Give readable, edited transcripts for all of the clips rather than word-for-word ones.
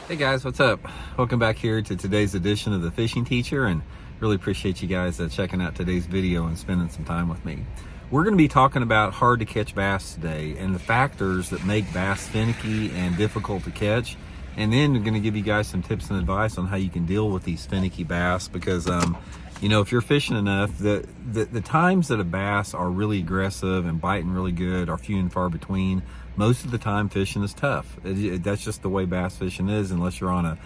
Hey guys, what's up? Welcome back here to today's edition of The Fishing Teacher, and really appreciate you guys checking out today's video and spending some time with me. We're going to be talking about hard to catch bass today and the factors that make bass finicky and difficult to catch. And then we're going to give you guys some tips and advice on how you can deal with these finicky bass because, if you're fishing enough, the times that a bass are really aggressive and biting really good are few and far between. Most of the time fishing is tough. That's just the way bass fishing is, unless you're on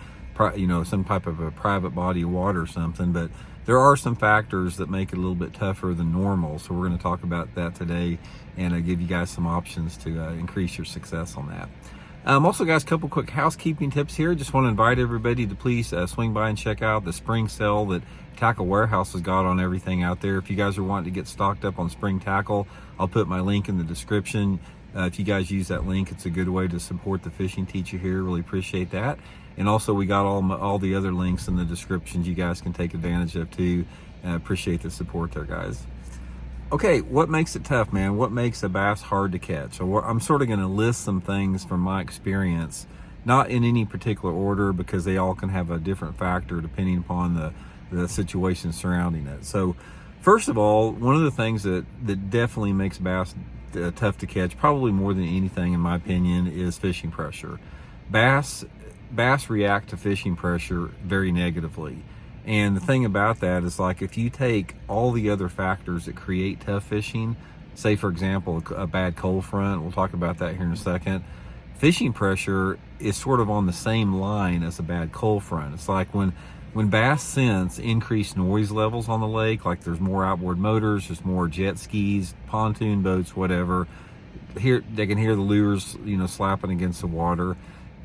some type of a private body of water or something. But there are some factors that make it a little bit tougher than normal. So we're going to talk about that today and give you guys some options to increase your success on that. Also, guys, a couple quick housekeeping tips here. Just want to invite everybody to please swing by and check out the spring sale that Tackle Warehouse has got on everything out there. If you guys are wanting to get stocked up on spring tackle, I'll put my link in the description. If you guys use that link, it's a good way to support the fishing teacher here. Really appreciate that. And also, we got all the other links in the descriptions you guys can take advantage of too. Appreciate the support there, guys. Okay, what makes it tough, man? What makes a bass hard to catch? So I'm sort of going to list some things from my experience, not in any particular order because they all can have a different factor depending upon the situation surrounding it. So first of all, one of the things that definitely makes bass tough to catch, probably more than anything in my opinion, is fishing pressure. Bass react to fishing pressure very negatively. And the thing about that is, like, if you take all the other factors that create tough fishing, say for example a bad cold front, we'll talk about that here in a second, fishing pressure is sort of on the same line as a bad cold front. It's like when bass sense increased noise levels on the lake, like there's more outboard motors, there's more jet skis, pontoon boats, whatever, they can hear the lures slapping against the water,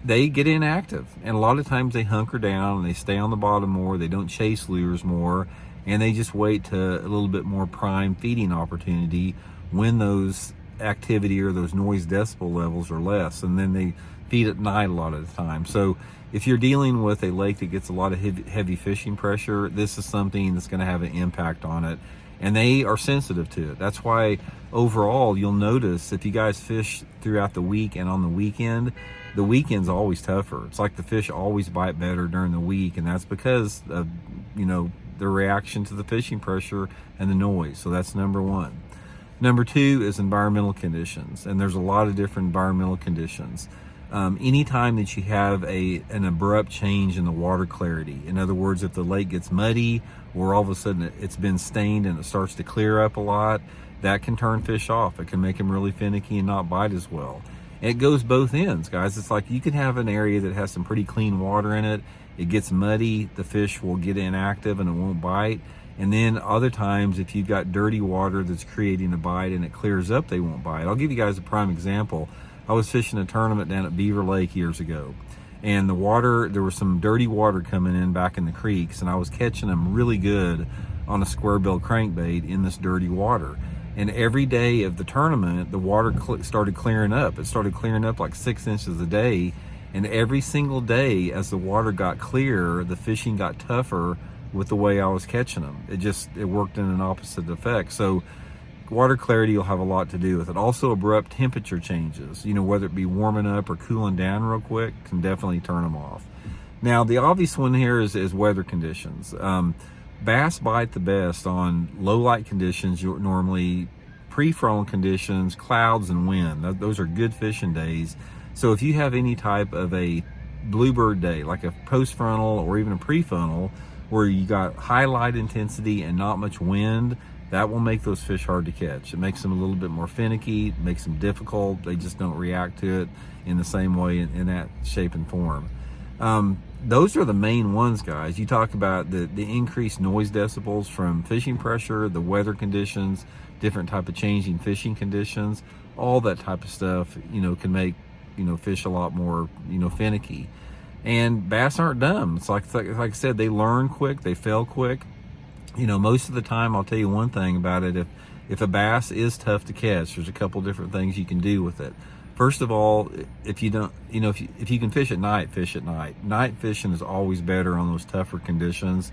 they get inactive, and a lot of times they hunker down and they stay on the bottom more. They don't chase lures more, and they just wait to a little bit more prime feeding opportunity when those activity or those noise decibel levels are less, and then they feed at night a lot of the time. So if you're dealing with a lake that gets a lot of heavy fishing pressure, this is something that's going to have an impact on it, and they are sensitive to it. That's why overall you'll notice if you guys fish throughout the week and on the weekend's always tougher. It's like the fish always bite better during the week, and that's because of the reaction to the fishing pressure and the noise. So that's number one. Number two is environmental conditions, and there's a lot of different environmental conditions. Anytime that you have an abrupt change in the water clarity, in other words, if the lake gets muddy or all of a sudden it's been stained and it starts to clear up a lot, that can turn fish off. It can make them really finicky and not bite as well. And it goes both ends, guys. It's like you can have an area that has some pretty clean water in it. It gets muddy, the fish will get inactive and it won't bite. And then other times, if you've got dirty water that's creating a bite and it clears up, they won't bite. I'll give you guys a prime example. I was fishing a tournament down at Beaver Lake years ago, and there was some dirty water coming in back in the creeks, and I was catching them really good on a square bill crankbait in this dirty water. And every day of the tournament, the water started clearing up. It started clearing up like 6 inches a day. And every single day as the water got clear, the fishing got tougher with the way I was catching them. It worked in an opposite effect. So water clarity will have a lot to do with it. Also, abrupt temperature changes, whether it be warming up or cooling down real quick, can definitely turn them off. Now, the obvious one here is weather conditions. Bass bite the best on low light conditions, normally pre-frontal conditions, clouds, and wind. Those are good fishing days. So if you have any type of a bluebird day, like a post-frontal or even a pre-frontal, where you got high light intensity and not much wind, that will make those fish hard to catch. It makes them a little bit more finicky, makes them difficult. They just don't react to it in the same way in that shape and form. Those are the main ones, guys. You talk about the increased noise decibels from fishing pressure, the weather conditions, different type of changing fishing conditions, all that type of stuff, can make, fish a lot more, finicky. And bass aren't dumb. It's like I said, they learn quick, they fail quick. Most of the time, I'll tell you one thing about it. If a bass is tough to catch, there's a couple different things you can do with it. First of all, if you can fish at night, fish at night. Night fishing is always better on those tougher conditions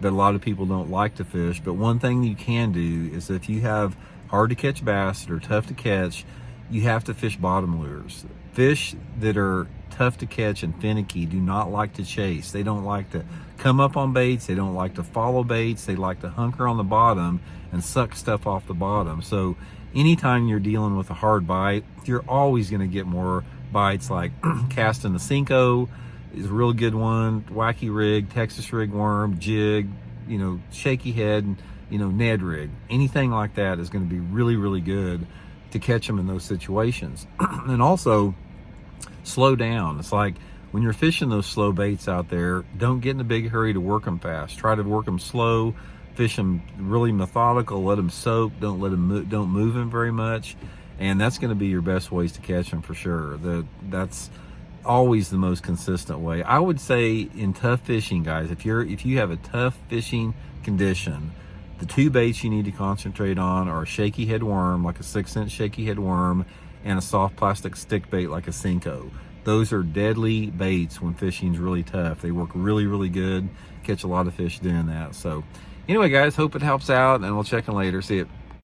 that a lot of people don't like to fish. But one thing you can do is, if you have hard to catch bass that are tough to catch, you have to fish bottom lures. Fish that are tough to catch and finicky do not like to chase. They don't like to come up on baits. They don't like to follow baits. They like to hunker on the bottom and suck stuff off the bottom. So anytime you're dealing with a hard bite, you're always going to get more bites like casting the Cinco is a real good one, wacky rig, Texas rig worm, jig, you know, shaky head, you know, Ned rig. Anything like that is going to be really, really good to catch them in those situations. And also slow down. It's like when you're fishing those slow baits out there, don't get in a big hurry to work them fast. Try to work them slow, fish them really methodical, let them soak, don't move them very much. And that's going to be your best ways to catch them for sure. That's always the most consistent way. I would say in tough fishing, guys, if you have a tough fishing condition, the two baits you need to concentrate on are a shaky head worm, like a 6-inch shaky head worm, and a soft plastic stick bait like a Cinco. Those are deadly baits when fishing's really tough. They work really, really good. Catch a lot of fish doing that. So anyway, guys, hope it helps out, and we'll check in later. See you.